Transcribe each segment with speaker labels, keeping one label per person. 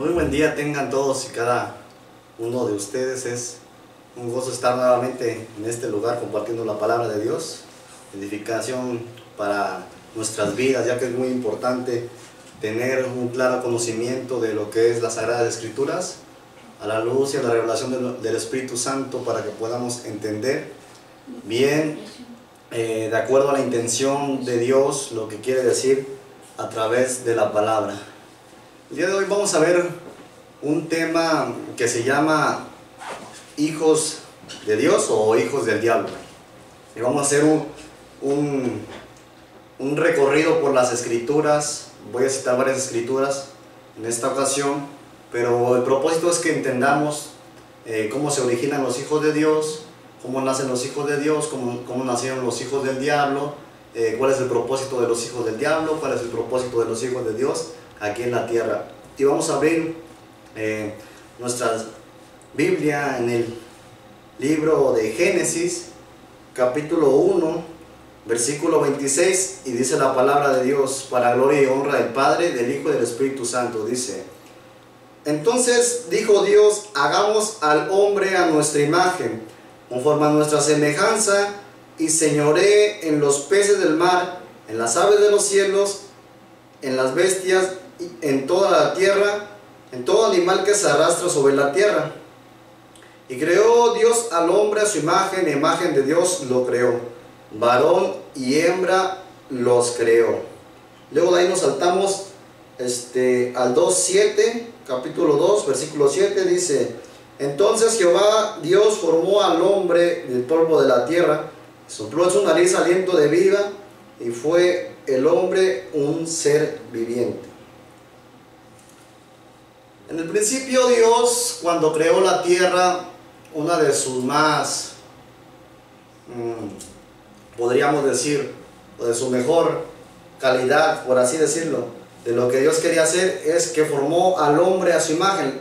Speaker 1: Muy buen día tengan todos y cada uno de ustedes. Es un gozo estar nuevamente en este lugar compartiendo la palabra de Dios, edificación para nuestras vidas, ya que es muy importante tener un claro conocimiento de lo que es las Sagradas Escrituras a la luz y a la revelación del Espíritu Santo, para que podamos entender bien, de acuerdo a la intención de Dios, lo que quiere decir a través de la palabra. El día de hoy vamos a ver un tema que se llama hijos de Dios o hijos del diablo. Y vamos a hacer un recorrido por las escrituras. Voy a citar varias escrituras en esta ocasión, pero el propósito es que entendamos cómo se originan los hijos de Dios, cómo nacen los hijos de Dios, cómo nacieron los hijos del diablo, cuál es el propósito de los hijos del diablo, cuál es el propósito de los hijos de Dios aquí en la tierra. Y vamos a abrir nuestra Biblia en el libro de Génesis, capítulo 1, versículo 26, y dice la palabra de Dios: para gloria y honra del Padre, del Hijo y del Espíritu Santo. Dice: entonces dijo Dios, hagamos al hombre a nuestra imagen, conforme a nuestra semejanza, y señoree en los peces del mar, en las aves de los cielos, en las bestias, en toda la tierra, en todo animal que se arrastra sobre la tierra. Y creó Dios al hombre a su imagen, e imagen de Dios lo creó, varón y hembra los creó. Luego de ahí nos saltamos al 2:7, capítulo 2, versículo 7, dice: entonces Jehová Dios formó al hombre del polvo de la tierra, sopló en su nariz aliento de vida, y fue el hombre un ser viviente. En el principio Dios, cuando creó la tierra, una de sus más, podríamos decir, o de su mejor calidad, por así decirlo, de lo que Dios quería hacer, es que formó al hombre a su imagen.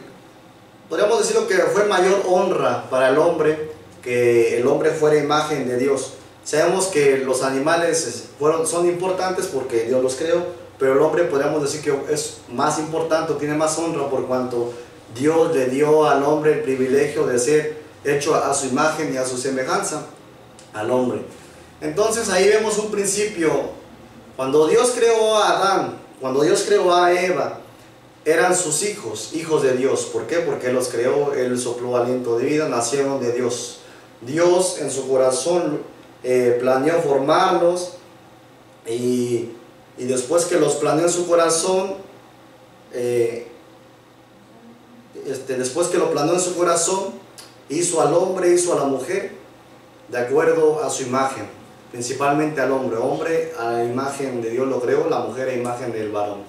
Speaker 1: Podríamos decirlo que fue mayor honra para el hombre que el hombre fuera imagen de Dios. Sabemos que los animales son importantes porque Dios los creó, pero el hombre podríamos decir que es más importante, tiene más honra, por cuanto Dios le dio al hombre el privilegio de ser hecho a su imagen y a su semejanza al hombre. Entonces ahí vemos un principio. Cuando Dios creó a Adán, cuando Dios creó a Eva, eran sus hijos, hijos de Dios. ¿Por qué? Porque Él los creó, Él sopló aliento de vida, nacieron de Dios. Dios en su corazón planeó formarlos, y después que los planeó en su corazón, hizo al hombre, hizo a la mujer de acuerdo a su imagen, principalmente al hombre. Hombre a la imagen de Dios lo creó, la mujer a imagen del varón.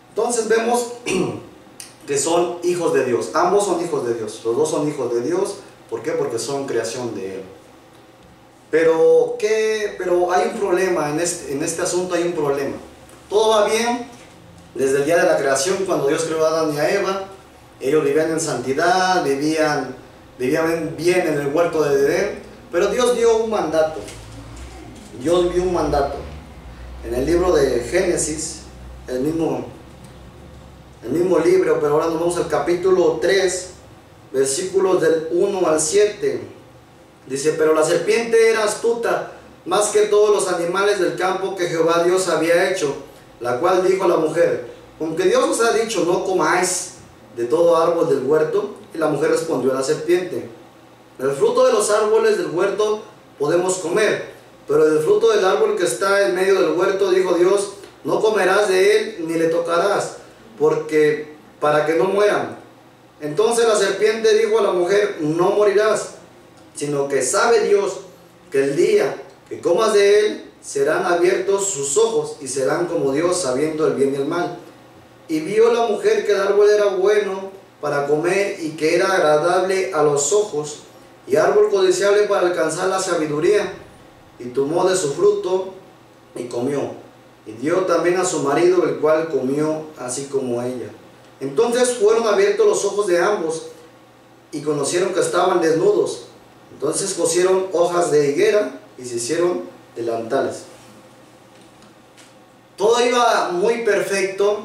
Speaker 1: Entonces vemos que son hijos de Dios, ambos son hijos de Dios, los dos son hijos de Dios. ¿Por qué? Porque son creación de Él. Pero hay un problema, en este asunto hay un problema. Todo va bien desde el día de la creación, cuando Dios creó a Adán y a Eva. Ellos vivían en santidad, vivían bien en el huerto de Edén, pero Dios dio un mandato. Dios dio un mandato. En el libro de Génesis, el mismo libro, pero ahora nos vamos al capítulo 3, versículos del 1 al 7. Dice: pero la serpiente era astuta más que todos los animales del campo que Jehová Dios había hecho, la cual dijo a la mujer: ¿con que Dios os ha dicho no comáis de todo árbol del huerto? Y la mujer respondió a la serpiente: del fruto de los árboles del huerto podemos comer, pero del fruto del árbol que está en medio del huerto, dijo Dios, no comerás de él ni le tocarás, porque para que no mueran. Entonces la serpiente dijo a la mujer: no morirás, sino que sabe Dios que el día que comas de él serán abiertos sus ojos, y serán como Dios, sabiendo el bien y el mal. Y vio la mujer que el árbol era bueno para comer, y que era agradable a los ojos, y árbol codiciable para alcanzar la sabiduría, y tomó de su fruto y comió, y dio también a su marido, el cual comió así como ella. Entonces fueron abiertos los ojos de ambos, y conocieron que estaban desnudos. Entonces cosieron hojas de higuera y se hicieron delantales. Todo iba muy perfecto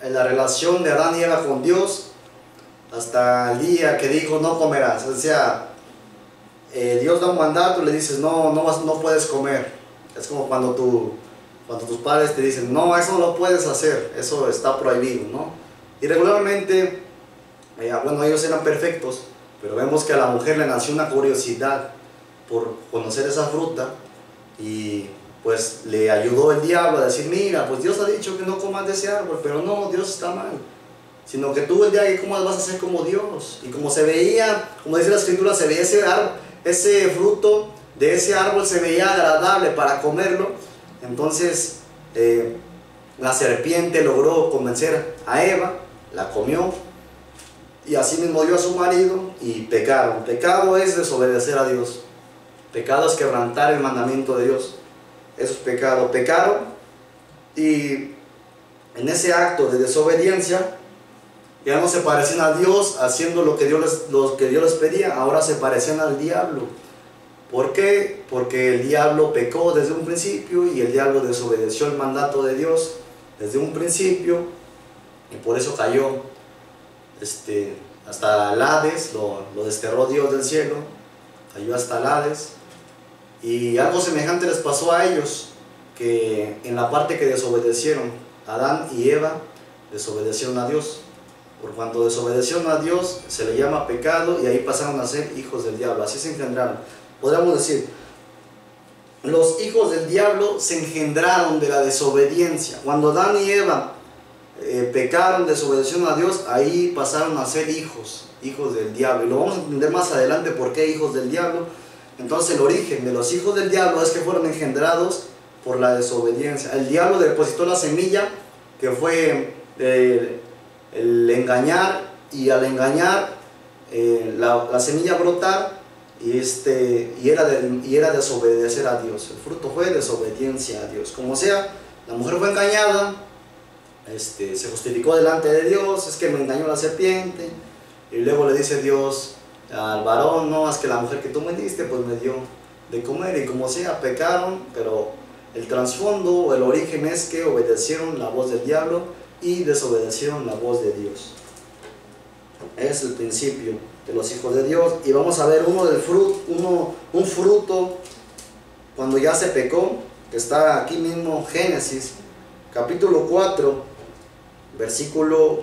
Speaker 1: en la relación de Adán y Eva con Dios hasta el día que dijo no comerás. O sea, Dios da un mandato y le dices no puedes comer. Es como cuando tus padres te dicen no, eso no lo puedes hacer, eso está prohibido, ¿no? Y regularmente, bueno, ellos eran perfectos, pero vemos que a la mujer le nació una curiosidad por conocer esa fruta y pues le ayudó el diablo a decir, mira, pues Dios ha dicho que no comas de ese árbol, pero no, Dios está mal, sino que tú el día que comas vas a ser como Dios. Y como se veía, como dice la escritura, se veía ese fruto de ese árbol, se veía agradable para comerlo. Entonces la serpiente logró convencer a Eva, la comió y así mismo dio a su marido y pecaron. Pecado es desobedecer a Dios, pecado es quebrantar el mandamiento de Dios. Eso es pecado. Pecaron y en ese acto de desobediencia ya no se parecían a Dios haciendo lo que Dios les pedía, ahora se parecían al diablo. ¿Por qué? Porque el diablo pecó desde un principio y el diablo desobedeció el mandato de Dios desde un principio y por eso cayó. Hasta el Hades, lo desterró Dios del cielo, cayó hasta el Hades. Y algo semejante les pasó a ellos, que en la parte que desobedecieron, Adán y Eva desobedecieron a Dios. Por cuanto desobedecieron a Dios, se le llama pecado y ahí pasaron a ser hijos del diablo. Así se engendraron. Podríamos decir, los hijos del diablo se engendraron de la desobediencia. Cuando Adán y Eva pecaron, desobedecieron a Dios, ahí pasaron a ser hijos del diablo. Y lo vamos a entender más adelante por qué hijos del diablo. Entonces el origen de los hijos del diablo es que fueron engendrados por la desobediencia. El diablo depositó la semilla que fue el engañar, y al engañar la semilla brotar y era desobedecer a Dios. El fruto fue desobediencia a Dios. Como sea, la mujer fue engañada, se justificó delante de Dios, es que me engañó la serpiente, y luego le dice Dios al varón, no, es que la mujer que tú me diste pues me dio de comer, y como sea, pecaron, pero el trasfondo, el origen es que obedecieron la voz del diablo y desobedecieron la voz de Dios. Es el principio de los hijos de Dios. Y vamos a ver un fruto cuando ya se pecó, que está aquí mismo, Génesis capítulo 4 versículo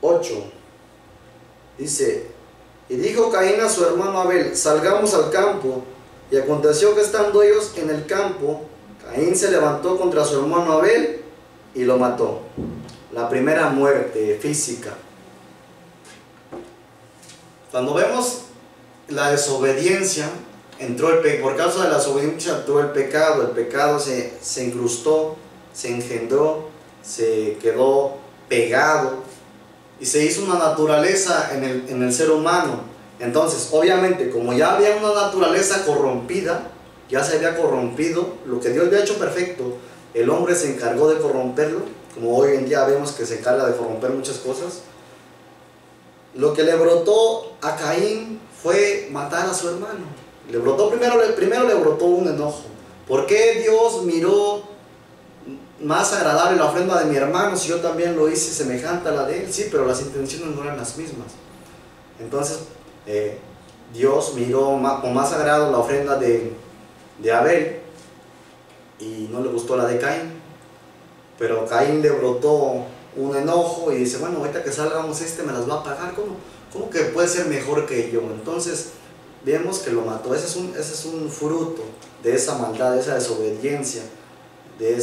Speaker 1: 8, dice: y dijo Caín a su hermano Abel, salgamos al campo. Y aconteció que estando ellos en el campo, Caín se levantó contra su hermano Abel y lo mató. La primera muerte física. Cuando vemos la desobediencia, por causa de la desobediencia entró el pecado se incrustó, se engendró, se quedó pegado y se hizo una naturaleza en el ser humano. Entonces, obviamente, como ya había una naturaleza corrompida, ya se había corrompido, lo que Dios había hecho perfecto, el hombre se encargó de corromperlo, como hoy en día vemos que se encarga de corromper muchas cosas. Lo que le brotó a Caín fue matar a su hermano. Primero le brotó un enojo. ¿Por qué Dios miró más agradable la ofrenda de mi hermano si yo también lo hice semejante a la de él? Sí, pero las intenciones no eran las mismas. Entonces Dios miró con más agrado la ofrenda de Abel y no le gustó la de Caín. Pero Caín le brotó un enojo y dice, bueno, ahorita que salgamos me las va a pagar. ¿Cómo que puede ser mejor que yo? Entonces vemos que lo mató. Ese es un fruto de esa maldad, de esa desobediencia, de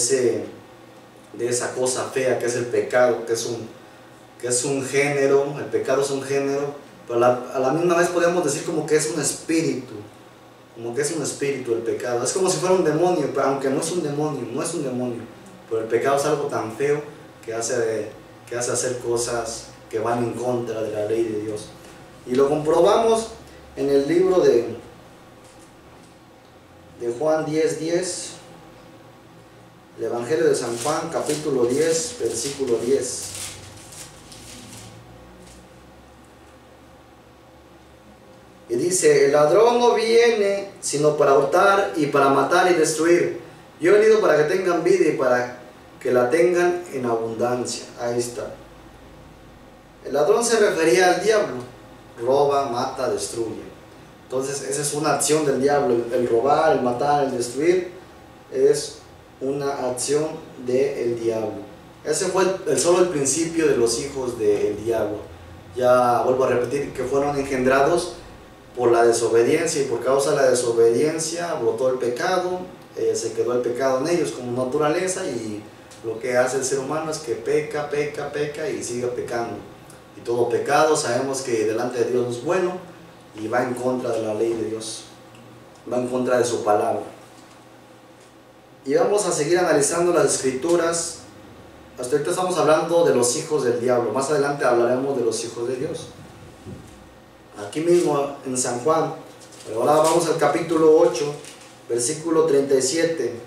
Speaker 1: esa cosa fea que es el pecado, que es un género. El pecado es un género, pero a la misma vez podemos decir como que es un espíritu, el pecado. Es como si fuera un demonio, pero aunque no es un demonio, pero el pecado es algo tan feo que hace hacer cosas que van en contra de la ley de Dios. Y lo comprobamos en el libro de Juan 10:10, el Evangelio de San Juan, capítulo 10, versículo 10. Y dice, el ladrón no viene sino para hurtar y para matar y destruir. Yo he venido para que tengan vida que la tengan en abundancia. Ahí está. El ladrón se refería al diablo. Roba, mata, destruye. Entonces esa es una acción del diablo. El robar, el matar, el destruir es una acción del diablo. Ese fue solo el principio de los hijos del diablo. Ya vuelvo a repetir que fueron engendrados por la desobediencia, y por causa de la desobediencia brotó el pecado, se quedó el pecado en ellos como naturaleza, y lo que hace el ser humano es que peca y sigue pecando. Y todo pecado sabemos que delante de Dios no es bueno y va en contra de la ley de Dios, va en contra de su palabra. Y vamos a seguir analizando las escrituras. Hasta ahorita estamos hablando de los hijos del diablo, más adelante hablaremos de los hijos de Dios. Aquí mismo en San Juan, pero ahora vamos al capítulo 8, versículo 37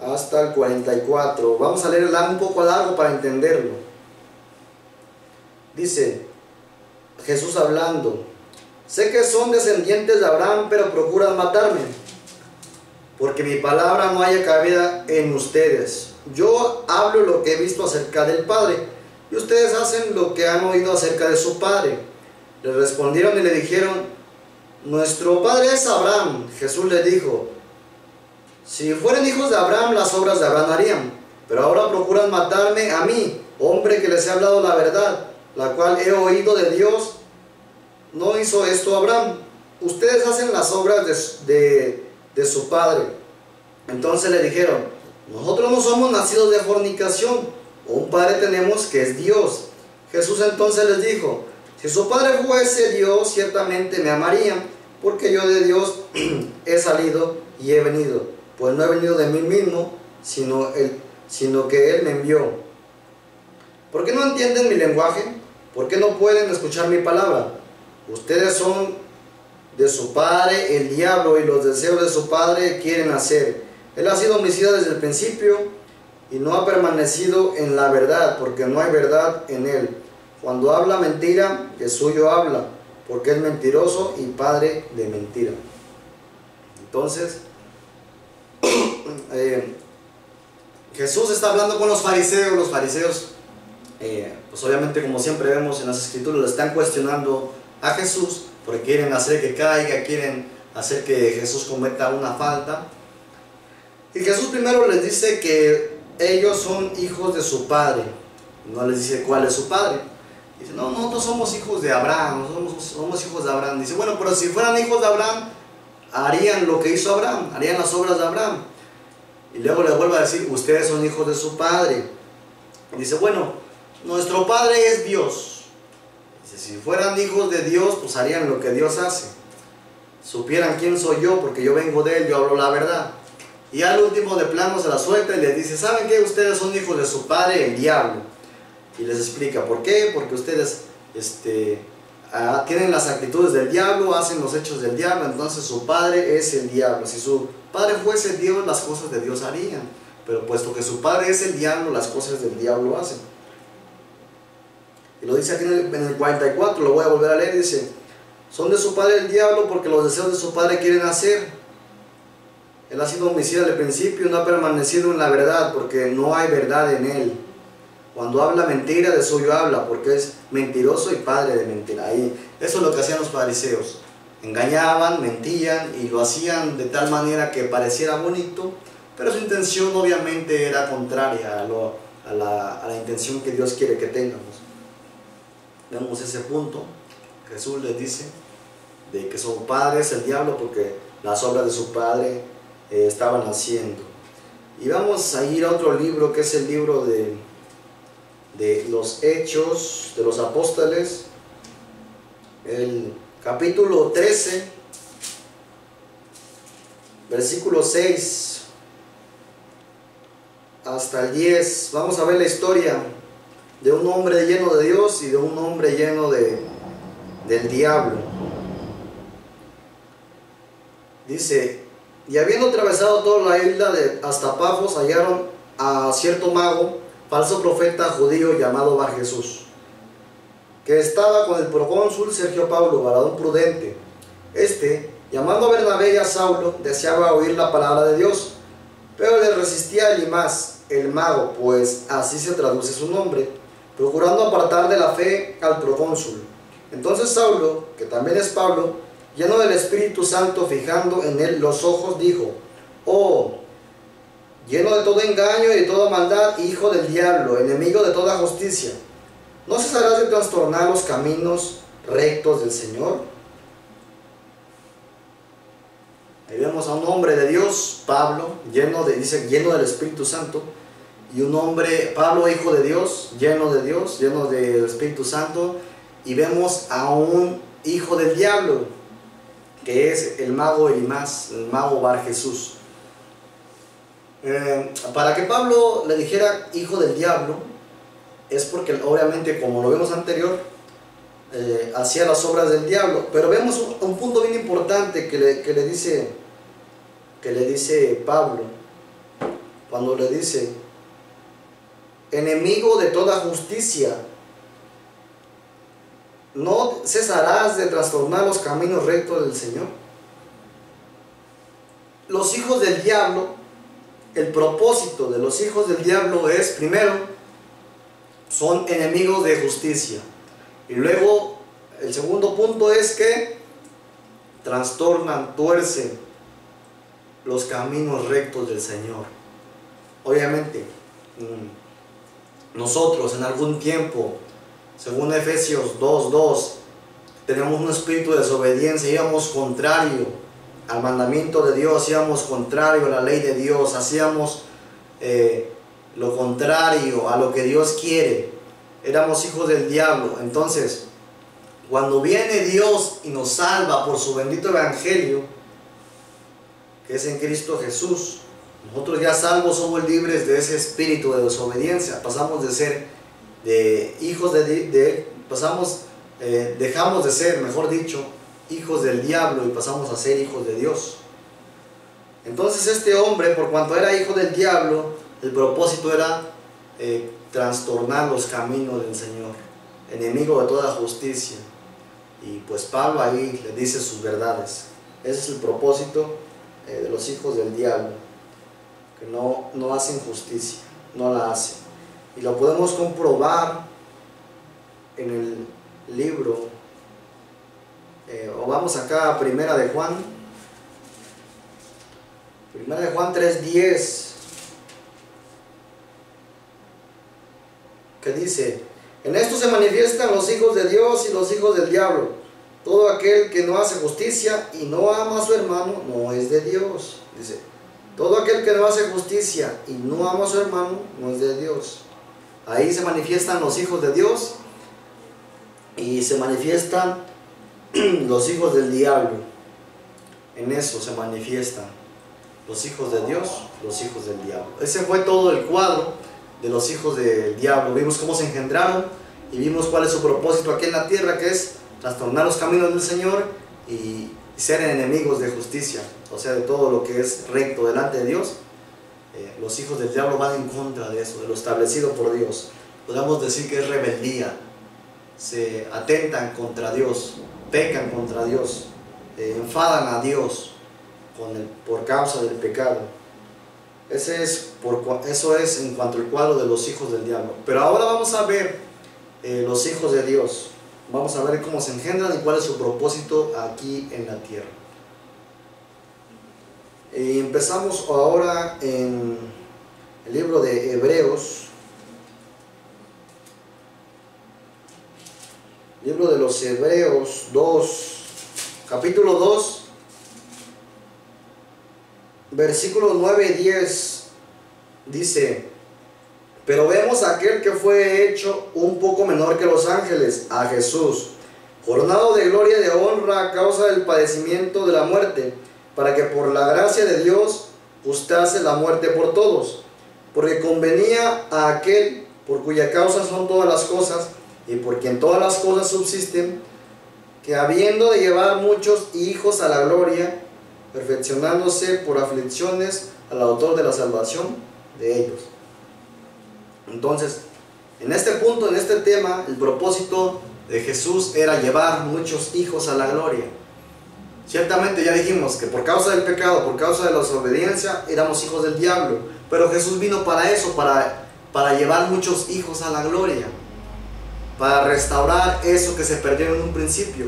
Speaker 1: hasta el 44. Vamos a leer un poco largo para entenderlo. Dice Jesús hablando: sé que son descendientes de Abraham, pero procuran matarme, porque mi palabra no haya cabida en ustedes. Yo hablo lo que he visto acerca del Padre, y ustedes hacen lo que han oído acerca de su padre. Le respondieron y le dijeron: nuestro padre es Abraham. Jesús les dijo: si fueran hijos de Abraham, las obras de Abraham harían. Pero ahora procuran matarme a mí, hombre que les he hablado la verdad, la cual he oído de Dios. No hizo esto Abraham. Ustedes hacen las obras de su padre. Entonces le dijeron: nosotros no somos nacidos de fornicación, un padre tenemos que es Dios. Jesús entonces les dijo: si su padre fuese Dios, ciertamente me amarían, porque yo de Dios he salido y he venido, pues no he venido de mí mismo, sino que Él me envió. ¿Por qué no entienden mi lenguaje? ¿Por qué no pueden escuchar mi palabra? Ustedes son de su padre el diablo, y los deseos de su padre quieren hacer. Él ha sido homicida desde el principio y no ha permanecido en la verdad, porque no hay verdad en él. Cuando habla mentira, de suyo habla, porque es mentiroso y padre de mentira. Entonces Jesús está hablando con los fariseos. Los fariseos, pues obviamente, como siempre vemos en las escrituras, le están cuestionando a Jesús, porque quieren hacer que caiga, quieren hacer que Jesús cometa una falta. Y Jesús primero les dice que ellos son hijos de su padre. No les dice cuál es su padre. Dice: no, nosotros somos hijos de Abraham, somos hijos de Abraham. Dice: bueno, pero si fueran hijos de Abraham, harían lo que hizo Abraham, harían las obras de Abraham. Y luego les vuelve a decir: ustedes son hijos de su padre. Y dice: bueno, nuestro padre es Dios. Dice: si fueran hijos de Dios, pues harían lo que Dios hace. Supieran quién soy yo, porque yo vengo de Él, yo hablo la verdad. Y al último de plano se la suelta y les dice: ¿saben qué? Ustedes son hijos de su padre, el diablo. Y les explica por qué. Porque ustedes tienen las actitudes del diablo, hacen los hechos del diablo, entonces su padre es el diablo. Si su padre fuese Dios, las cosas de Dios harían, pero puesto que su padre es el diablo, las cosas del diablo hacen. Y lo dice aquí en el 44, lo voy a volver a leer. Dice: son de su padre el diablo, porque los deseos de su padre quieren hacer. Él ha sido homicida desde el principio y no ha permanecido en la verdad, porque no hay verdad en él. Cuando habla mentira, de suyo habla, porque es mentiroso y padre de mentira. Y eso es lo que hacían los fariseos. Engañaban, mentían, y lo hacían de tal manera que pareciera bonito, pero su intención obviamente era contraria a la intención que Dios quiere que tengamos. Vemos ese punto. Jesús les dice de que su padre es el diablo, porque las obras de su padre estaban haciendo. Y vamos a ir a otro libro, que es el libro de los Hechos de los Apóstoles, el capítulo 13, versículo 6 hasta el 10. Vamos a ver la historia de un hombre lleno de Dios y de un hombre lleno del diablo. Dice: y habiendo atravesado toda la isla hasta Pafos, hallaron a cierto mago, falso profeta judío, llamado Bar Jesús, que estaba con el procónsul Sergio Paulo, varón prudente. Llamando a Bernabé y a Saulo, deseaba oír la palabra de Dios,
Speaker 2: Pero le resistía Elimas, el mago, pues así se traduce su nombre, procurando apartar de la fe al procónsul. Entonces Saulo, que también es Pablo, lleno del Espíritu Santo, fijando en él los ojos, dijo: oh, lleno de todo engaño y de toda maldad, hijo del diablo, enemigo de toda justicia, ¿no cesarás de trastornar los caminos rectos del Señor?
Speaker 1: Ahí vemos a un hombre de Dios, Pablo, lleno del Espíritu Santo, y un hombre, Pablo, hijo de Dios, lleno del Espíritu Santo, y vemos a un hijo del diablo, que es el mago Elimas, el mago Bar Jesús. Para que Pablo le dijera hijo del diablo, es porque obviamente, como lo vemos anterior, hacía las obras del diablo. Pero vemos un punto bien importante que le dice Pablo, cuando le dice: enemigo de toda justicia, ¿no cesarás de trastornar los caminos rectos del Señor? Los hijos del diablo, el propósito de los hijos del diablo es, primero, son enemigos de justicia. Y luego, el segundo punto es que trastornan, tuercen los caminos rectos del Señor. Obviamente, nosotros en algún tiempo, según Efesios 2:2, tenemos un espíritu de desobediencia, íbamos contrario al mandamiento de Dios, íbamos contrario a la ley de Dios, hacíamos lo contrario a lo que Dios quiere, éramos hijos del diablo. Entonces, cuando viene Dios y nos salva por su bendito evangelio, que es en Cristo Jesús, nosotros ya salvos somos libres de ese espíritu de desobediencia, pasamos de ser hijos dejamos de ser, mejor dicho, hijos del diablo, y pasamos a ser hijos de Dios. Entonces este hombre, por cuanto era hijo del diablo, el propósito era trastornar los caminos del Señor, enemigo de toda justicia. Y pues Pablo ahí le dice sus verdades. Ese es el propósito de los hijos del diablo, que no hacen justicia, no la hacen. Y lo podemos comprobar en el libro, o vamos acá a Primera de Juan 3:10, que dice: en esto se manifiestan los hijos de Dios y los hijos del diablo. Todo aquel que no hace justicia y no ama a su hermano no es de Dios. Dice: todo aquel que no hace justicia y no ama a su hermano no es de Dios. Ahí se manifiestan los hijos de Dios y se manifiestan los hijos del diablo. En eso se manifiestan los hijos de Dios, los hijos del diablo. Ese fue todo el cuadro de los hijos del diablo. Vimos cómo se engendraron y vimos cuál es su propósito aquí en la tierra, que es trastornar los caminos del Señor y ser enemigos de justicia, o sea, de todo lo que es recto delante de Dios. Los hijos del diablo van en contra de eso, de lo establecido por Dios. Podemos decir que es rebeldía, se atentan contra Dios, pecan contra Dios, enfadan a Dios por causa del pecado. Eso es en cuanto al cuadro de los hijos del diablo. Pero ahora vamos a ver los hijos de Dios. Vamos a ver cómo se engendran y cuál es su propósito aquí en la tierra. Y empezamos ahora en el libro de Hebreos, libro de los Hebreos 2, capítulo 2, versículos 9 y 10, dice: pero vemos a aquel que fue hecho un poco menor que los ángeles, a Jesús, coronado de gloria y de honra a causa del padecimiento de la muerte, para que por la gracia de Dios gustase la muerte por todos, porque convenía a aquel por cuya causa son todas las cosas, y por quien todas las cosas subsisten, que habiendo de llevar muchos hijos a la gloria, perfeccionándose por aflicciones al autor de la salvación de ellos. Entonces, en este punto, en este tema, el propósito de Jesús era llevar muchos hijos a la gloria. Ciertamente ya dijimos que por causa del pecado, por causa de la desobediencia, éramos hijos del diablo. Pero Jesús vino para eso, para llevar muchos hijos a la gloria. Para restaurar eso que se perdió en un principio.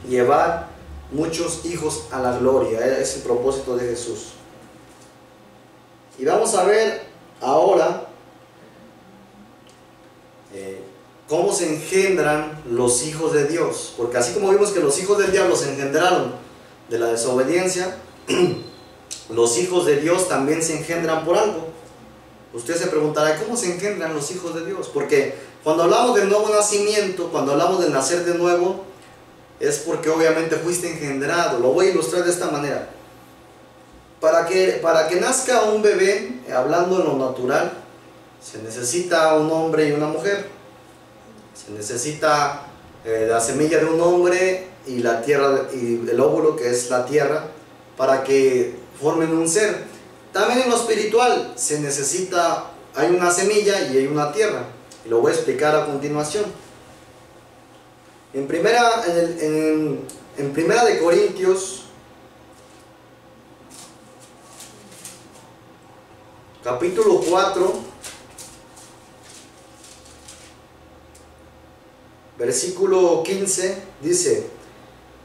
Speaker 1: Llevar muchos hijos a la gloria. Es el propósito de Jesús. Y vamos a ver ahora cómo se engendran los hijos de Dios. Porque así como vimos que los hijos del diablo se engendraron de la desobediencia, los hijos de Dios también se engendran por algo. Usted se preguntará, ¿cómo se engendran los hijos de Dios? Porque cuando hablamos del nuevo nacimiento, cuando hablamos del nacer de nuevo, es porque obviamente fuiste engendrado. Lo voy a ilustrar de esta manera. Para que nazca un bebé, hablando en lo natural, se necesita un hombre y una mujer. Se necesita la semilla de un hombre y la tierra, y el óvulo, que es la tierra, para que formen un ser. También en lo espiritual se necesita, hay una semilla y hay una tierra. Y lo voy a explicar a continuación. En primera de Corintios, capítulo 4, versículo 15, dice: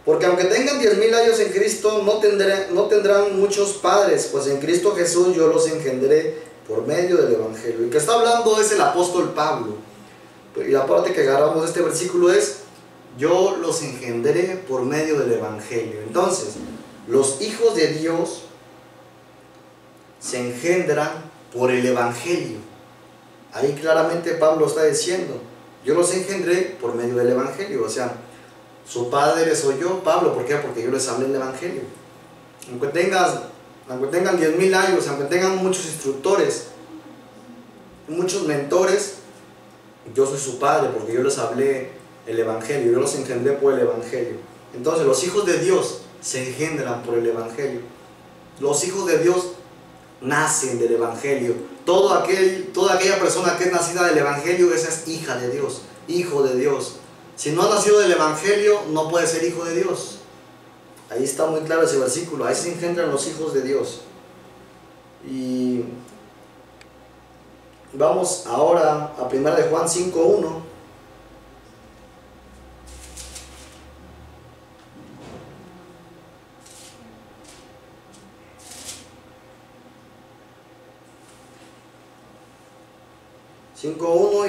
Speaker 1: porque aunque tengan 10,000 años en Cristo, no tendrán muchos padres, pues en Cristo Jesús yo los engendré por medio del Evangelio. El que está hablando es el apóstol Pablo. Y la parte que agarramos de este versículo es: yo los engendré por medio del Evangelio. Entonces, los hijos de Dios se engendran por el Evangelio. Ahí claramente Pablo está diciendo: yo los engendré por medio del Evangelio. O sea, su padre soy yo, Pablo. ¿Por qué? Porque yo les hablé el Evangelio. Aunque tengan 10,000 años, aunque tengan muchos instructores, muchos mentores, yo soy su padre porque yo les hablé el Evangelio. Yo los engendré por el Evangelio. Entonces los hijos de Dios se engendran por el Evangelio. Los hijos de Dios nacen del Evangelio. Toda aquella persona que es nacida del Evangelio, esa es hija de Dios, hijo de Dios. Si no ha nacido del Evangelio, no puede ser hijo de Dios. Ahí está muy claro ese versículo. Ahí se engendran los hijos de Dios. Y vamos ahora a 1 de Juan 5:1.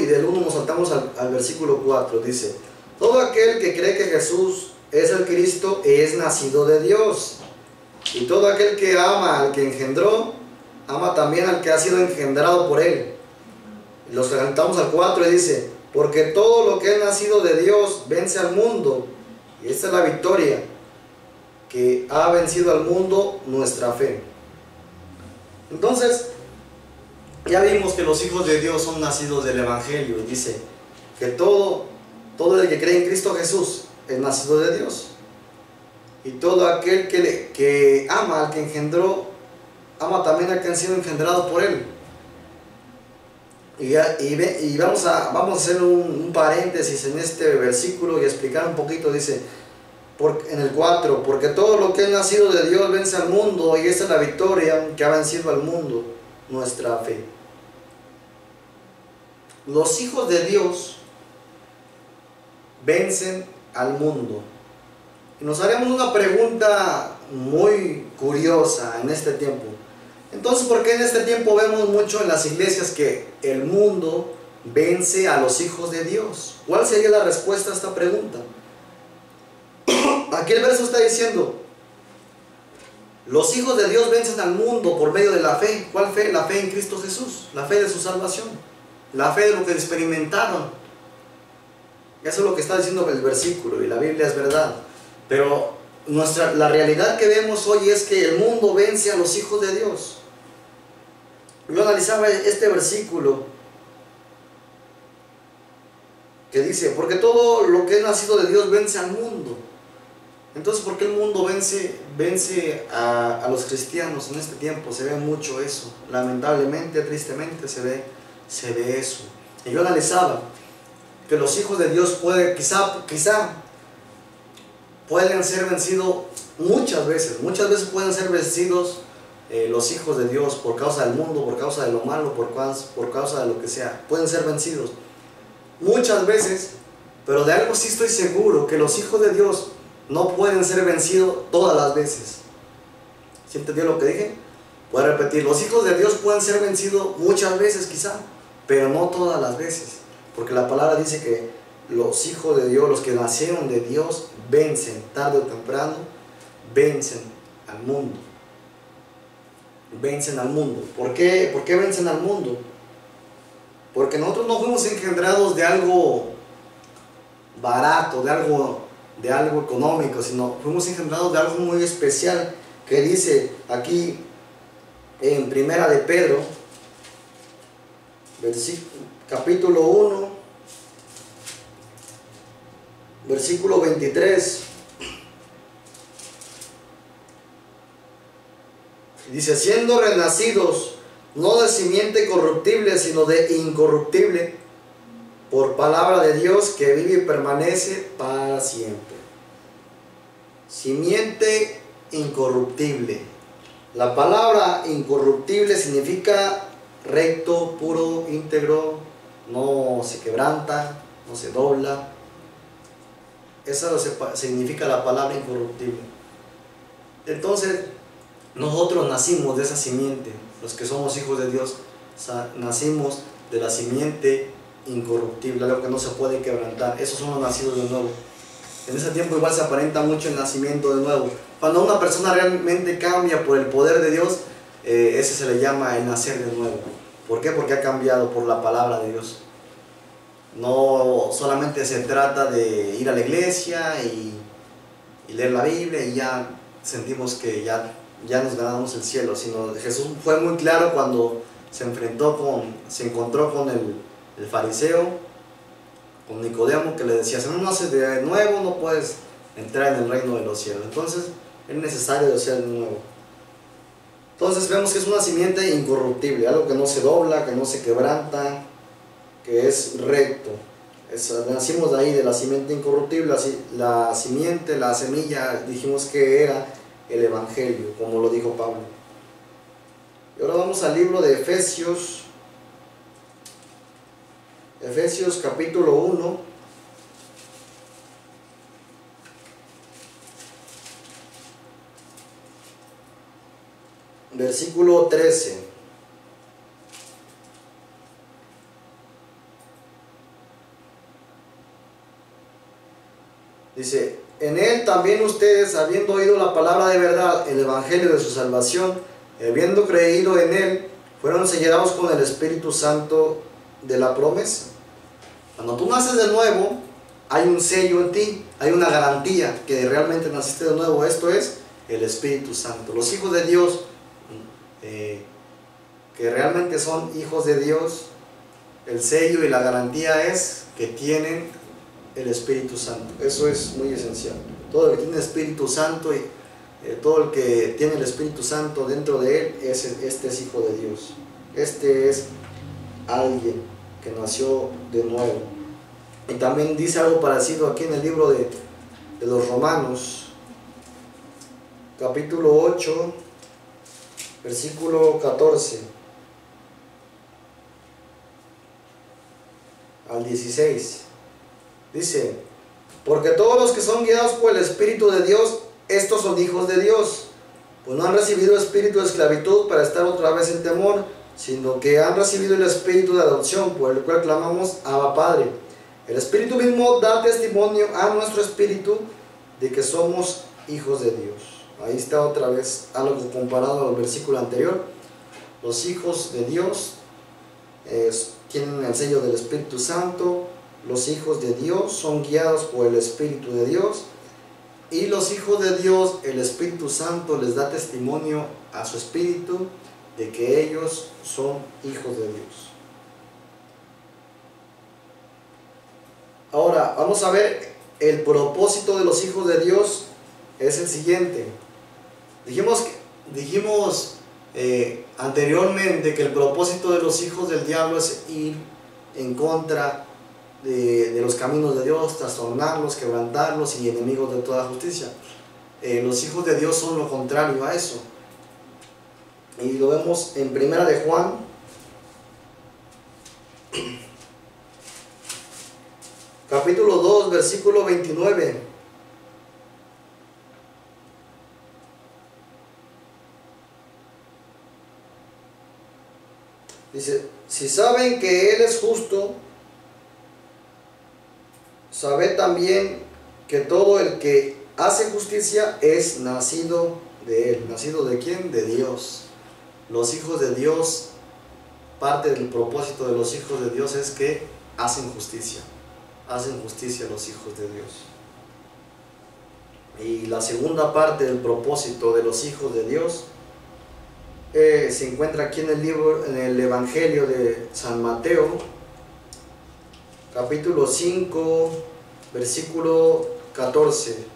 Speaker 1: Y del 1 nos saltamos al versículo 4. Dice: todo aquel que cree que Jesús es el Cristo es nacido de Dios. Y todo aquel que ama al que engendró, ama también al que ha sido engendrado por él. Y los saltamos al 4 y dice: porque todo lo que es nacido de Dios vence al mundo. Y esta es la victoria que ha vencido al mundo, nuestra fe. Entonces, ya vimos que los hijos de Dios son nacidos del Evangelio. Y dice que todo el que cree en Cristo Jesús es nacido de Dios. Y todo aquel que ama al que engendró, ama también al que han sido engendrados por él. Y vamos a hacer un paréntesis en este versículo y explicar un poquito. Dice en el 4: porque todo lo que es nacido de Dios vence al mundo, y esta es la victoria que ha vencido al mundo, nuestra fe. Los hijos de Dios vencen al mundo. Y nos haremos una pregunta muy curiosa en este tiempo. Entonces, ¿por qué en este tiempo vemos mucho en las iglesias que el mundo vence a los hijos de Dios? ¿Cuál sería la respuesta a esta pregunta? Aquí el verso está diciendo: los hijos de Dios vencen al mundo por medio de la fe. ¿Cuál fe? La fe en Cristo Jesús, la fe de su salvación, la fe de lo que experimentaron. Eso es lo que está diciendo el versículo, y la Biblia es verdad. Pero la realidad que vemos hoy es que el mundo vence a los hijos de Dios. Yo analizaba este versículo que dice: porque todo lo que es nacido de Dios vence al mundo. Entonces, ¿por qué el mundo vence a los cristianos en este tiempo? Se ve mucho eso. Lamentablemente, tristemente, se ve eso. Y yo analizaba que los hijos de Dios quizá pueden ser vencidos muchas veces pueden ser vencidos los hijos de Dios por causa del mundo, por causa de lo malo, por causa de lo que sea. Pueden ser vencidos muchas veces, pero de algo sí estoy seguro, que los hijos de Dios no pueden ser vencidos todas las veces. ¿Sí entendió lo que dije? Voy a repetir, los hijos de Dios pueden ser vencidos muchas veces quizá, pero no todas las veces, porque la palabra dice que los hijos de Dios, los que nacieron de Dios, vencen tarde o temprano, vencen al mundo. Vencen al mundo. ¿Por qué? ¿Por qué vencen al mundo? Porque nosotros no fuimos engendrados de algo barato, de algo económico, sino fuimos engendrados de algo muy especial, que dice aquí en Primera de Pedro, capítulo 1, versículo 23. Dice, siendo renacidos, no de simiente corruptible, sino de incorruptible, por palabra de Dios que vive y permanece para siempre. Simiente incorruptible. La palabra incorruptible significa recto, puro, íntegro, no se quebranta, no se dobla. Eso significa la palabra incorruptible. Entonces, nosotros nacimos de esa simiente, los que somos hijos de Dios, nacimos de la simiente incorruptible, algo que no se puede quebrantar. Esos son los nacidos de nuevo. En ese tiempo igual se aparenta mucho el nacimiento de nuevo. Cuando una persona realmente cambia por el poder de Dios, ese se le llama el nacer de nuevo. ¿Por qué? Porque ha cambiado por la palabra de Dios. No solamente se trata de ir a la iglesia y leer la Biblia y ya sentimos que ya nos ganamos el cielo, sino Jesús fue muy claro cuando se encontró con el fariseo, con Nicodemo, que le decía, si no naces de nuevo no puedes entrar en el reino de los cielos. Entonces es necesario nacer de nuevo. Entonces vemos que es una simiente incorruptible, algo que no se dobla, que no se quebranta, que es recto. Nacimos de ahí, de la simiente incorruptible. La simiente, la semilla, dijimos que era el Evangelio, como lo dijo Pablo. Y ahora vamos al libro de Efesios. Efesios capítulo 1. Versículo 13. Dice, en él también ustedes, habiendo oído la palabra de verdad, el evangelio de su salvación, y habiendo creído en él, fueron sellados con el Espíritu Santo de la promesa. Cuando tú naces de nuevo, hay un sello en ti, hay una garantía que realmente naciste de nuevo. Esto es el Espíritu Santo. Los hijos de Dios, que realmente son hijos de Dios, el sello y la garantía es que tienen el Espíritu Santo. Eso es muy esencial. Todo el que tiene el Espíritu Santo y todo el que tiene el Espíritu Santo dentro de él, este es hijo de Dios. Este es alguien que nació de nuevo. Y también dice algo parecido aquí en el libro de los Romanos, capítulo 8, versículo 14 al 16. Dice, porque todos los que son guiados por el Espíritu de Dios, estos son hijos de Dios, pues no han recibido espíritu de esclavitud para estar otra vez en temor, sino que han recibido el espíritu de adopción, por el cual clamamos Abba Padre. El Espíritu mismo da testimonio a nuestro espíritu de que somos hijos de Dios. Ahí está otra vez algo comparado al versículo anterior. Los hijos de Dios tienen el sello del Espíritu Santo. Los hijos de Dios son guiados por el Espíritu de Dios, y los hijos de Dios, el Espíritu Santo les da testimonio a su espíritu de que ellos son hijos de Dios. Ahora vamos a ver el propósito de los hijos de Dios. Es el siguiente. Dijimos anteriormente que el propósito de los hijos del diablo es ir en contra
Speaker 2: de los caminos de Dios, trastornarlos, quebrantarlos y enemigos de toda justicia. Los hijos de Dios son lo contrario a eso. Y lo vemos en Primera de Juan, capítulo 2, versículo 29. Dice, si saben que Él es justo, sabed también que todo el que hace justicia es nacido de Él. ¿Nacido de quién? De Dios. Los hijos de Dios, parte del propósito de los hijos de Dios es que hacen justicia. Hacen justicia los hijos de Dios. Y la segunda parte del propósito de los hijos de Dios se encuentra aquí en el libro, en el Evangelio de San Mateo, capítulo 5, versículo 14.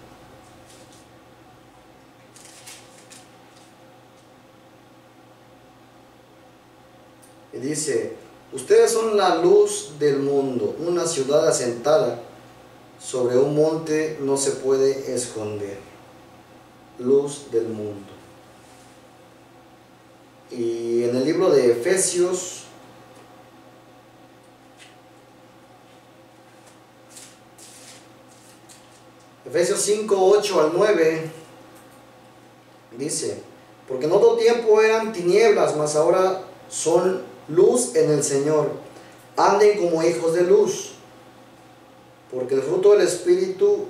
Speaker 2: Y dice, ustedes son la luz del mundo, una ciudad asentada sobre un monte no se puede esconder. Luz del mundo. Y en el libro de Efesios, Efesios 5, 8 al 9, dice, porque en otro tiempo eran tinieblas, mas ahora son luz en el Señor. Anden como hijos de luz, porque el fruto del Espíritu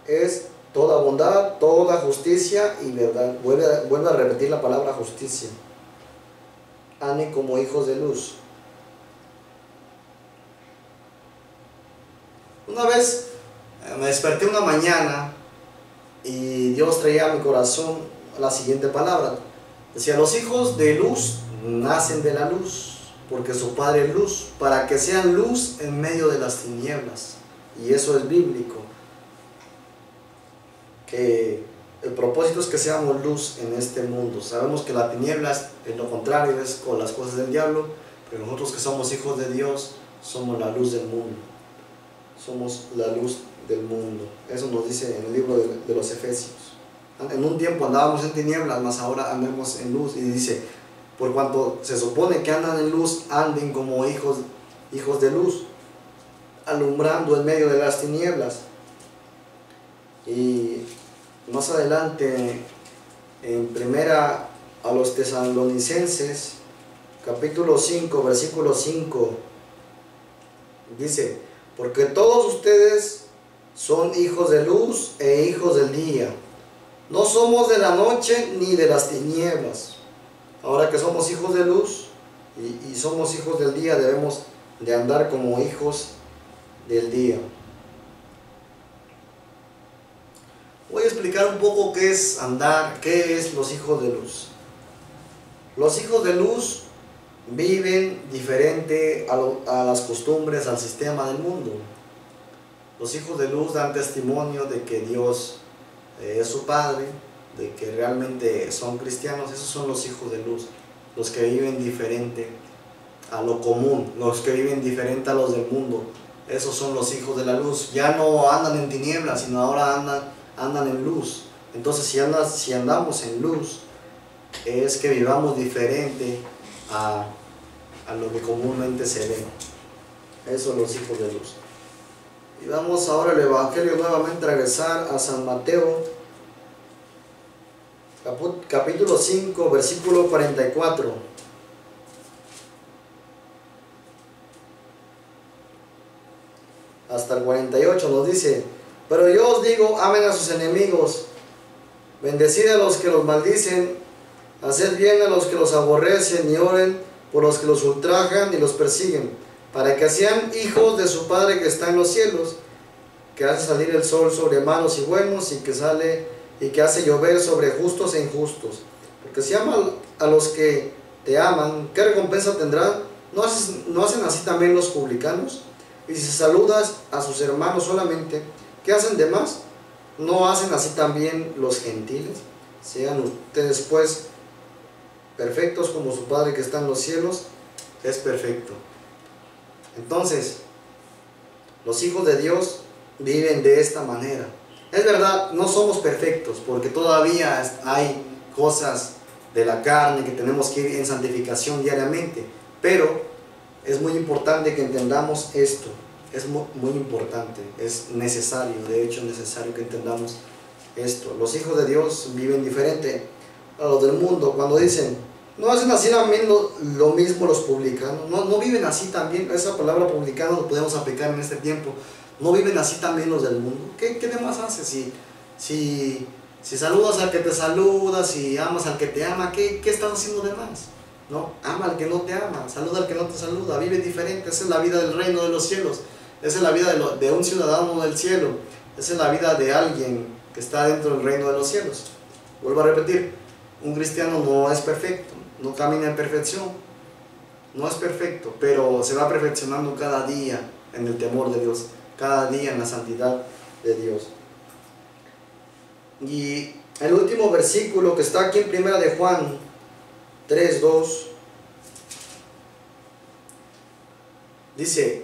Speaker 2: es toda bondad, toda justicia y verdad. Vuelve a repetir la palabra justicia. Anden como hijos de luz. Una vez me desperté una mañana y Dios traía a mi corazón la siguiente palabra. Decía, los hijos de luz nacen de la luz, porque su Padre es luz, para que sean luz en medio de las tinieblas. Y eso es bíblico. Que el propósito es que seamos luz en este mundo. Sabemos que la tiniebla es lo contrario, es con las cosas del diablo, pero nosotros que somos hijos de Dios, somos la luz del mundo. Somos la luz del mundo. Eso nos dice en el libro de los Efesios. En un tiempo andábamos en tinieblas, mas ahora andemos en luz. Y dice, por cuanto se supone que andan en luz, anden como hijos de luz, alumbrando en medio de las tinieblas. Y más adelante, en primera a los Tesalonicenses, capítulo 5, versículo 5, dice, porque todos ustedes son hijos de luz e hijos del día. No somos de la noche ni de las tinieblas. Ahora que somos hijos de luz y somos hijos del día, debemos de andar como hijos del día. Voy a explicar un poco qué es andar, qué es los hijos de luz. Los hijos de luz viven diferente a las costumbres, al sistema del mundo. Los hijos de luz dan testimonio de que Dios es su Padre, de que realmente son cristianos. Esos son los hijos de luz, los que viven diferente a lo común, los que viven diferente a los del mundo. Esos son los hijos de la luz. Ya no andan en tinieblas, sino ahora andan en luz. Entonces si andamos en luz, es que vivamos diferente a lo que comúnmente se ve. Esos son los hijos de luz. Y vamos ahora al Evangelio nuevamente a regresar a San Mateo, capítulo 5, versículo 44. Hasta el 48 nos dice, pero yo os digo, amen a sus enemigos, bendecid a los que los maldicen, haced bien a los que los aborrecen y oren por los que los ultrajan y los persiguen, para que sean hijos de su Padre que está en los cielos, que hace salir el sol sobre malos y buenos y que hace llover sobre justos e injustos. Porque si aman a los que te aman, ¿qué recompensa tendrán? ¿No hacen así también los publicanos? Y si saludas a sus hermanos solamente, ¿qué hacen de más? ¿No hacen así también los gentiles? Sean ustedes pues perfectos como su Padre que está en los cielos es perfecto. Entonces, Los hijos de Dios viven de esta manera. Es verdad, no somos perfectos porque todavía hay cosas de la carne que tenemos que ir en santificación diariamente, pero es muy importante que entendamos esto. Es muy importante, es necesario, de hecho es necesario que entendamos esto. Los hijos de Dios viven diferente a los del mundo. Cuando dicen, no hacen así también lo mismo los publicanos, no viven así también. Esa palabra publicano lo podemos aplicar en este tiempo. No viven así también los del mundo. ¿Qué demás haces? Si saludas al que te saluda, si amas al que te ama, ¿qué estás haciendo de más? ¿No? Ama al que no te ama, saluda al que no te saluda, vive diferente. Esa es la vida del reino de los cielos. Esa es la vida de un ciudadano del cielo. Esa es la vida de alguien que está dentro del reino de los cielos. Vuelvo a repetir, un cristiano no es perfecto, no camina en perfección, no es perfecto, pero se va perfeccionando cada día en el temor de Dios, cada día en la santidad de Dios. Y el último versículo que está aquí en 1 de Juan 3:2 dice: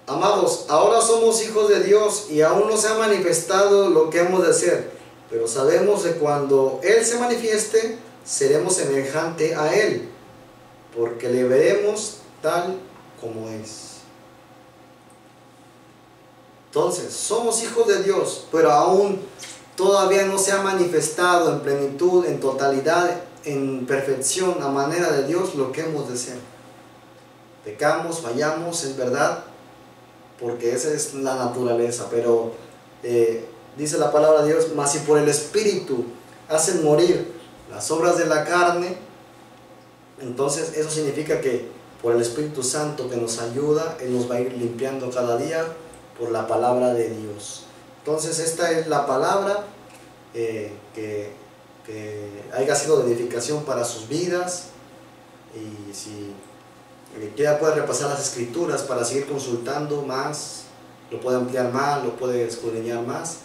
Speaker 2: amados, ahora somos hijos de Dios y aún no se ha manifestado lo que hemos de ser, pero sabemos que cuando Él se manifieste, seremos semejante a Él, porque le veremos tal como es. Entonces, somos hijos de Dios, pero aún todavía no se ha manifestado en plenitud, en totalidad, en perfección, a manera de Dios, lo que hemos de ser. Pecamos, fallamos, es verdad, porque esa es la naturaleza, pero dice la palabra de Dios, mas si por el Espíritu hacen morir las obras de la carne, entonces eso significa que por el Espíritu Santo que nos ayuda, Él nos va a ir limpiando cada día por la palabra de Dios. Entonces esta es la palabra que haya sido de edificación para sus vidas, y si quiera puede repasar las escrituras para seguir consultando más, lo puede ampliar más, lo puede escudriñar más,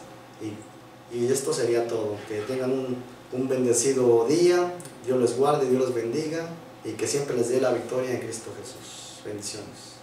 Speaker 2: y esto sería todo. Que tengan un bendecido día, Dios les guarde, Dios les bendiga, y que siempre les dé la victoria en Cristo Jesús. Bendiciones.